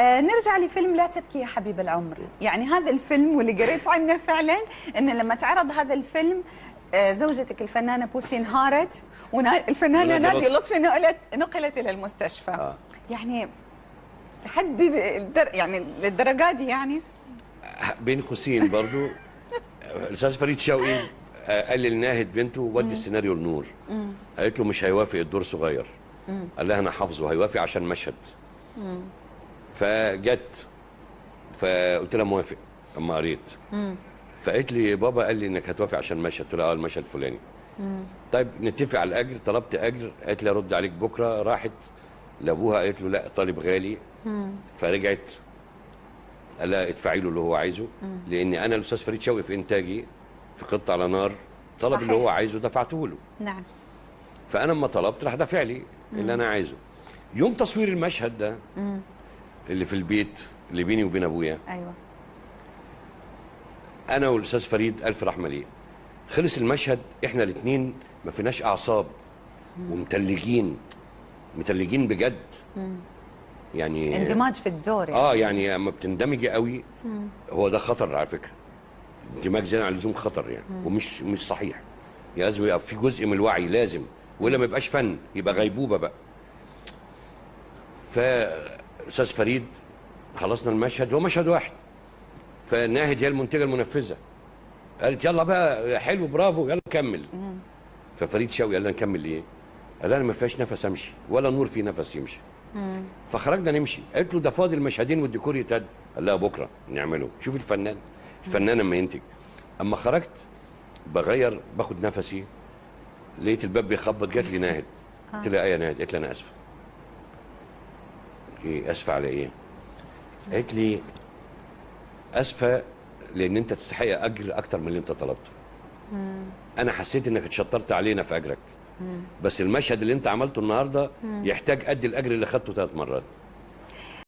نرجع لفيلم لا تبكي يا حبيب العمر. يعني هذا الفيلم واللي قريت عنه فعلا ان لما تعرض هذا الفيلم زوجتك الفنانه بوسي انهارت، والفنانه نادية لطفي نقلت الى المستشفى. يعني لحد يعني للدرجه دي يعني. بين قوسين برضو الاستاذ فريد شوقي قال لناهد بنته ودي السيناريو لنور. قالت له مش هيوافق الدور صغير. قال لها انا حافظه هيوافق عشان مشهد. فجت فقلت لها موافق اما قريت. فقالت لي بابا قال لي انك هتوافق عشان مشهد. قلت لها اه المشهد الفلاني. طيب نتفق على الاجر. طلبت اجر. قالت لي ارد عليك بكره. راحت لابوها قالت له لا طالب غالي. فرجعت قال لها ادفعي له اللي هو عايزه. لان انا الاستاذ فريد شوقي في انتاجي في قطة على نار طلب صحيح. اللي هو عايزه دفعته له. نعم. فانا لما طلبت راح دافع لي اللي انا عايزه. يوم تصوير المشهد ده اللي في البيت اللي بيني وبين ابويا. ايوه. انا والاستاذ فريد الف رحمه ليه. خلص المشهد احنا الاثنين ما فيناش اعصاب ومتلجين متلجين بجد. يعني اندماج في الدور يعني. يعني اما بتندمجي قوي هو ده خطر على فكره. اندماج زياده عن اللزوم خطر يعني. ومش صحيح. لازم يبقى في جزء من الوعي لازم، والا ما يبقاش فن، يبقى غيبوبه بقى. فاستاذ فريد خلصنا المشهد، هو مشهد واحد. فناهد هي المنتجه المنفذه قالت يلا بقى حلو برافو يلا نكمل. ففريد شوقي قال لنا نكمل ايه؟ قال انا ما فيهاش نفس امشي ولا نور فيه نفس يمشي. فخرجنا نمشي. قالت له ده فاضل مشهدين والديكور يتد. قال لها بكره نعمله. شوف الفنان لما ينتج. اما خرجت بغير باخد نفسي لقيت الباب بيخبط. جات لي ناهد. قلت لها ايه يا ناهد؟ قالت لي انا اسفه. ايه اسفه على ايه؟ قالت لي اسفه لان انت تستحق اجر اكتر من اللي انت طلبته. انا حسيت انك اتشطرت علينا في اجرك. بس المشهد اللي انت عملته النهارده يحتاج قد الاجر اللي خدته 3 مرات.